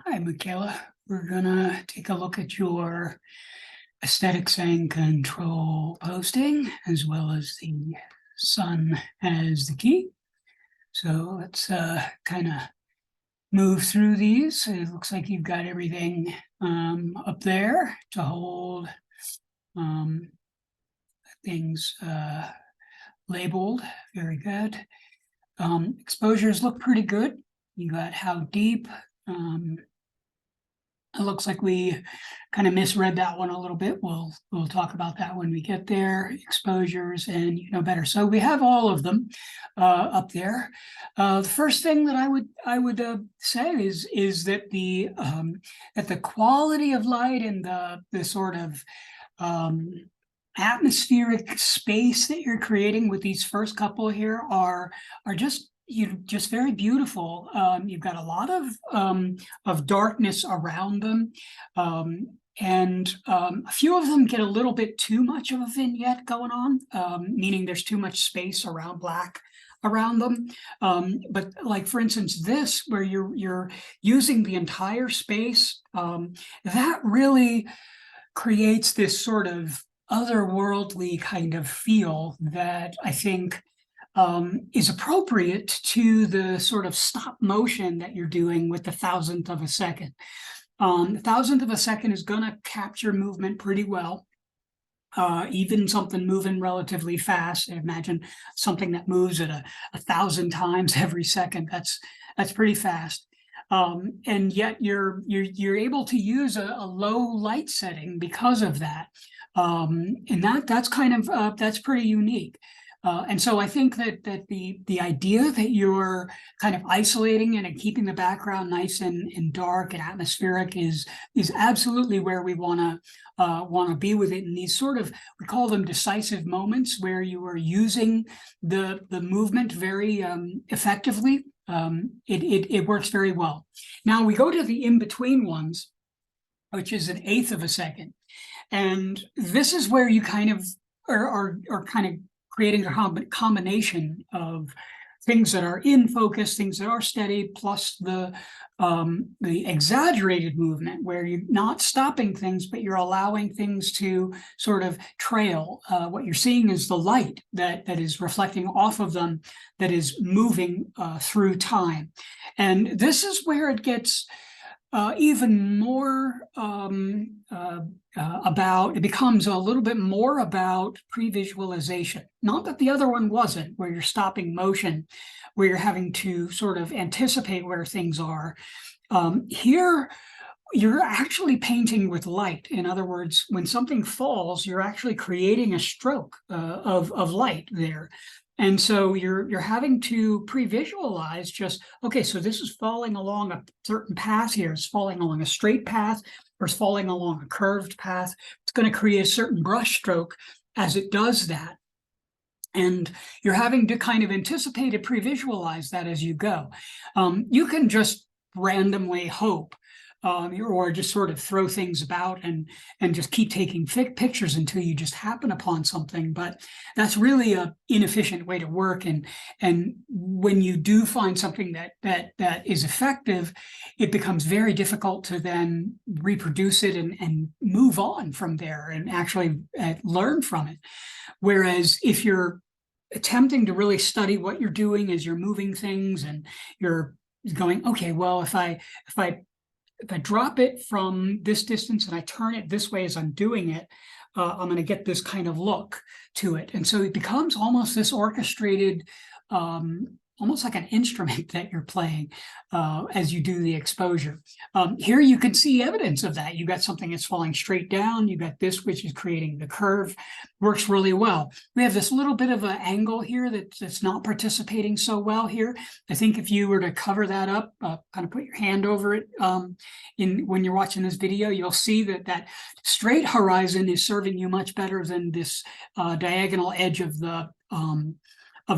Hi, Michaela. We're gonna take a look at your aesthetics and control posting, as well as the sun as the key. So let's kind of move through these. It looks like you've got everything up there to hold um, things labeled. Very good. Exposures look pretty good. You got how deep. It looks like we kind of misread that one a little bit. We'll talk about that when we get there. Exposures and better. So we have all of them up there. The first thing that I would say is that the quality of light and the sort of atmospheric space that you're creating with these first couple here are just very beautiful. You've got a lot of darkness around them, and a few of them get a little bit too much of a vignette going on, meaning there's too much space around black around them. But like, for instance, this where you're using the entire space, that really creates this sort of otherworldly kind of feel that I think is appropriate to the sort of stop motion that you're doing with the thousandth of a second. The thousandth of a second is going to capture movement pretty well. Even something moving relatively fast. Imagine something that moves at 1,000 times every second. That's pretty fast. And yet you're able to use a low light setting because of that. And that's kind of that's pretty unique. And so I think that the idea that you're kind of isolating and keeping the background nice and dark and atmospheric is absolutely where we want to be with it. And these sort of, we call them decisive moments, where you are using the movement very effectively. It works very well. Now we go to the in-between ones, which is 1/8 of a second. And this is where you kind of are kind of creating a combination of things that are in focus, things that are steady, plus the exaggerated movement, where you're not stopping things, but you're allowing things to sort of trail. What you're seeing is the light that is reflecting off of them, that is moving through time. And this is where it gets even more it becomes a little bit more about pre-visualization. Not that the other one wasn't, where you're stopping motion, where you're having to sort of anticipate where things are. Here, you're actually painting with light. In other words, when something falls, you're actually creating a stroke of light there. And so you're having to pre-visualize just, okay, so this is falling along a certain path here. It's falling along a straight path, or it's falling along a curved path. It's going to create a certain brush stroke as it does that. And you're having to kind of anticipate and pre-visualize that as you go. You can just randomly hope, or just sort of throw things about and just keep taking pictures until you just happen upon something. But that's really an inefficient way to work. And when you do find something that is effective, it becomes very difficult to then reproduce it and move on from there and actually learn from it. Whereas if you're attempting to really study what you're doing as you're moving things, and you're going, okay, well, if I drop it from this distance and I turn it this way as I'm doing it, I'm going to get this kind of look to it. And so it becomes almost this orchestrated, almost like an instrument that you're playing as you do the exposure. Here you can see evidence of that. You got something that's falling straight down. You got this, which is creating the curve. Works really well. We have this little bit of an angle here that's not participating so well here. I think if you were to cover that up, kind of put your hand over it when you're watching this video, you'll see that straight horizon is serving you much better than this diagonal edge of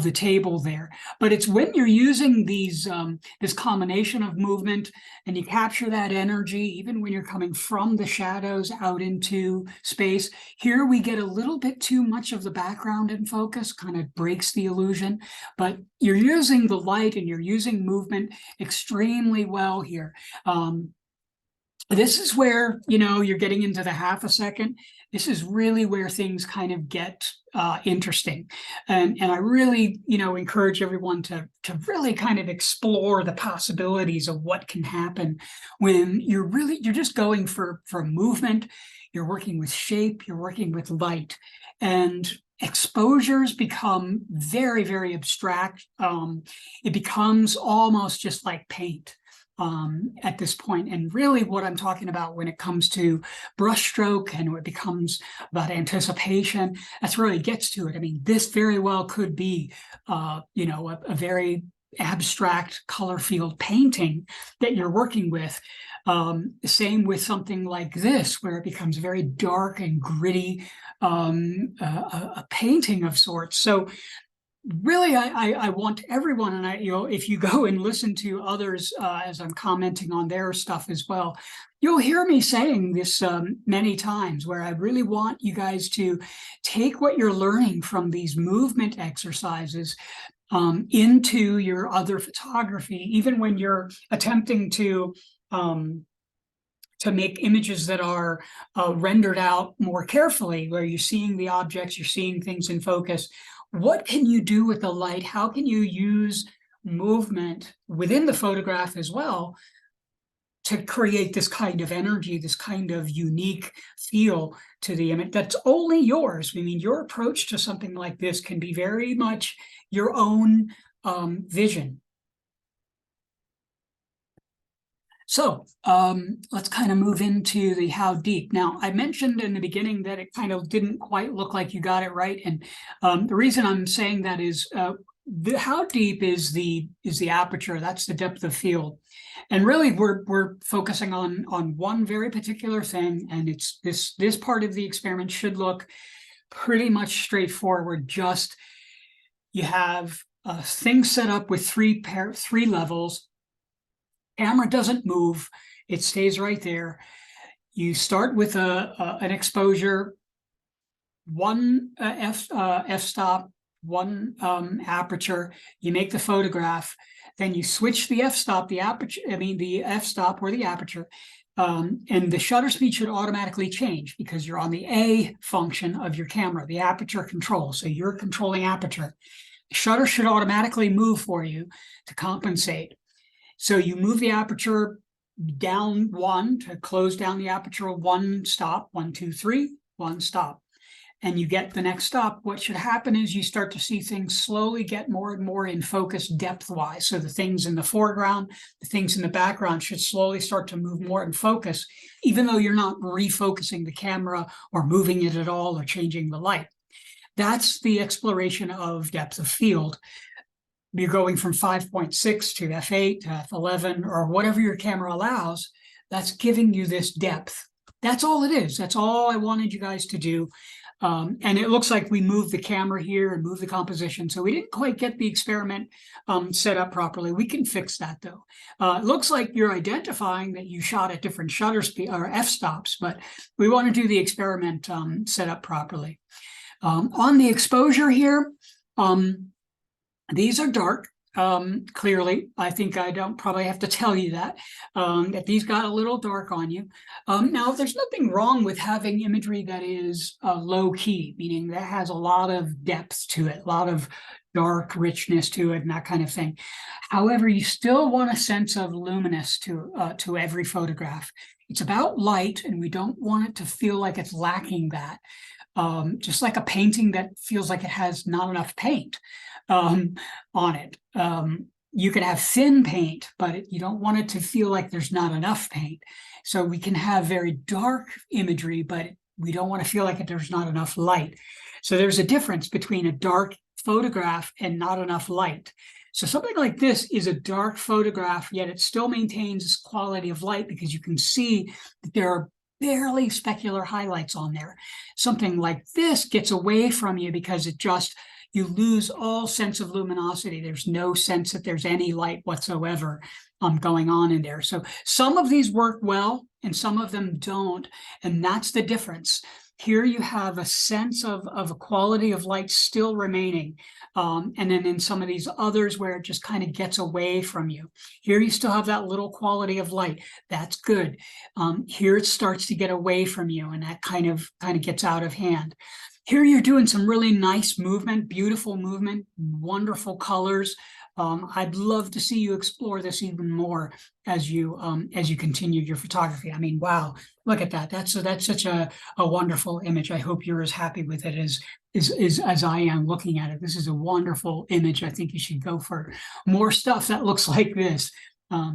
the table there. But it's when you're using these this combination of movement, and you capture that energy, even when you're coming from the shadows out into space. Here we get a little bit too much of the background in focus, kind of breaks the illusion, but you're using the light and you're using movement extremely well here. This is where, you're getting into the half a second. This is really where things kind of get interesting. And I really, encourage everyone to really kind of explore the possibilities of what can happen when you're just going for movement. You're working with shape, you're working with light, and exposures become very, very abstract. It becomes almost just like paint at this point. And really what I'm talking about when it comes to brushstroke and it becomes about anticipation, that's where it gets to it. I mean, this very well could be, a very abstract color field painting that you're working with. Same with something like this, where it becomes very dark and gritty, a painting of sorts. So really, I want everyone, and if you go and listen to others as I'm commenting on their stuff as well, you'll hear me saying this many times, where I really want you guys to take what you're learning from these movement exercises into your other photography, even when you're attempting to make images that are rendered out more carefully, where you're seeing the objects, you're seeing things in focus. What can you do with the light? How can you use movement within the photograph as well to create this kind of energy, this kind of unique feel to the image that's only yours? I mean, your approach to something like this can be very much your own vision. So let's kind of move into the how deep. Now, I mentioned in the beginning that it kind of didn't quite look like you got it right. And the reason I'm saying that is how deep is the aperture. That's the depth of field. And really, we're focusing on one very particular thing. And it's this part of the experiment should look pretty much straightforward. Just you have things set up with three levels. Camera doesn't move, it stays right there. You start with an exposure, one f-stop, one aperture. You make the photograph, then you switch the f-stop, the f-stop or the aperture, and the shutter speed should automatically change because you're on the A function of your camera, the aperture control. So you're controlling aperture. The shutter should automatically move for you to compensate. So you move the aperture down one to close down the aperture, one stop, 1, 2, 3, one stop. And you get the next stop. What should happen is you start to see things slowly get more and more in focus depth-wise. So the things in the foreground, the things in the background should slowly start to move more in focus, even though you're not refocusing the camera or moving it at all or changing the light. That's the exploration of depth of field. You're going from 5.6 to f8 to f11 or whatever your camera allows. That's giving you this depth. That's all it is. That's all I wanted you guys to do. And it looks like we moved the camera here and moved the composition. So we didn't quite get the experiment set up properly. We can fix that though. It looks like you're identifying that you shot at different shutter speed or f-stops, but we want to do the experiment set up properly. On the exposure here, these are dark, clearly. I think I don't probably have to tell you that these got a little dark on you. Now, there's nothing wrong with having imagery that is low key, meaning that has a lot of depth to it, a lot of dark richness to it and that kind of thing. However, you still want a sense of luminous to every photograph. It's about light, and we don't want it to feel like it's lacking that. Just like a painting that feels like it has not enough paint on it. You can have thin paint, but you don't want it to feel like there's not enough paint. So we can have very dark imagery, but we don't want to feel like there's not enough light. So there's a difference between a dark photograph and not enough light. So something like this is a dark photograph, yet it still maintains this quality of light because you can see that there are barely specular highlights on there. Something like this gets away from you because you lose all sense of luminosity. There's no sense that there's any light whatsoever going on in there. So some of these work well and some of them don't, and that's the difference. Here you have a sense of a quality of light still remaining. And then in some of these others where it just kind of gets away from you. Here you still have that little quality of light. That's good. Here it starts to get away from you, and that kind of gets out of hand. Here you're doing some really nice movement, beautiful movement, wonderful colors. I'd love to see you explore this even more as you continue your photography. I mean, wow, look at that. That's such a wonderful image. I hope you're as happy with it as I am looking at it. This is a wonderful image. I think you should go for more stuff that looks like this.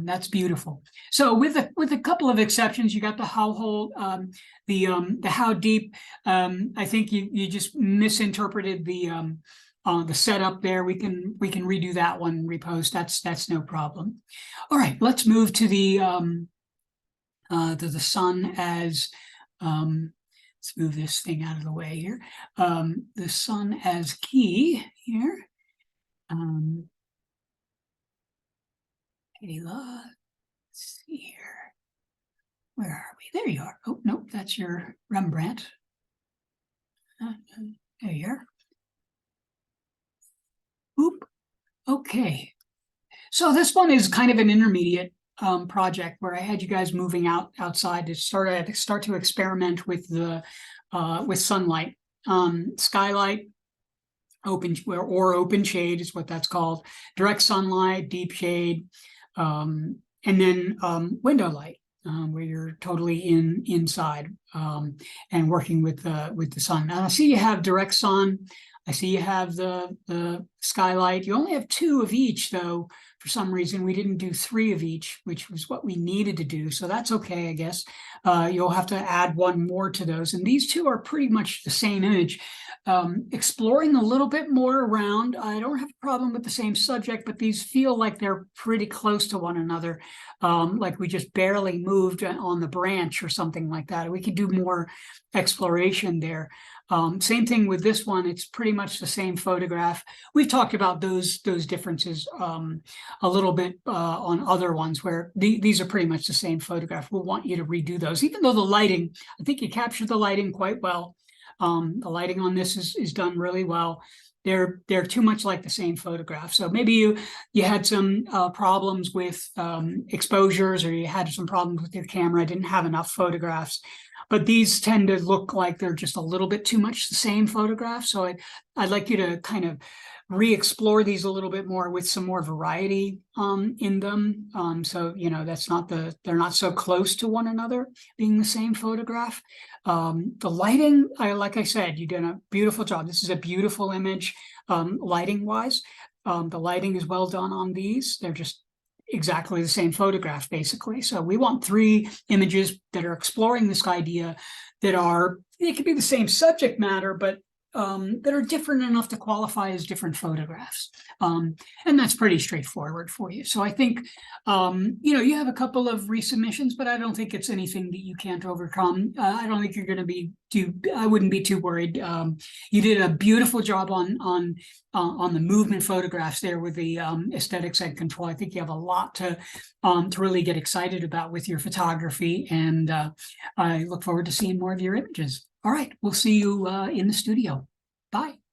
That's beautiful. So with a couple of exceptions, you got the how whole, the how deep. I think you just misinterpreted the setup there. We can redo that one and repost. That's no problem. All right, let's move to the sun as let's move this thing out of the way here. The sun as key here. Ayala, let's see here. Where are we? There you are. Oh, no, that's your Rembrandt. There you are. Oop. Okay. So this one is kind of an intermediate project where I had you guys moving outside to start to experiment with the with sunlight. Skylight, open shade is what that's called. Direct sunlight, deep shade, and then window light, where you're totally inside and working with the sun. Now I see you have direct sun. I see you have the skylight. You only have 2 of each, though. For some reason, we didn't do 3 of each, which was what we needed to do. So that's okay, I guess. You'll have to add 1 more to those. And these 2 are pretty much the same image. Exploring a little bit more around. I don't have a problem with the same subject, but these feel like they're pretty close to one another. Like we just barely moved on the branch or something like that. We could do more exploration there. Same thing with this one. It's pretty much the same photograph. We've talked about those differences a little bit on other ones where these are pretty much the same photograph. We'll want you to redo those, even though the lighting, I think you captured the lighting quite well. The lighting on this is done really well. They're too much like the same photograph. So maybe you had some problems with exposures, or you had some problems with your camera, didn't have enough photographs. But these tend to look like they're just a little bit too much the same photograph. So I'd like you to kind of re-explore these a little bit more with some more variety in them. So, you know, they're not so close to one another being the same photograph. The lighting, like I said, you did a beautiful job. This is a beautiful image lighting wise. The lighting is well done on these. They're just exactly the same photograph, basically. So we want 3 images that are exploring this idea it could be the same subject matter, but that are different enough to qualify as different photographs. And that's pretty straightforward for you. So I think, you have a couple of resubmissions, but I don't think it's anything that you can't overcome. I don't think you're going to I wouldn't be too worried. You did a beautiful job on the movement photographs there with the aesthetics and control. I think you have a lot to really get excited about with your photography. And I look forward to seeing more of your images. All right, we'll see you in the studio. Bye.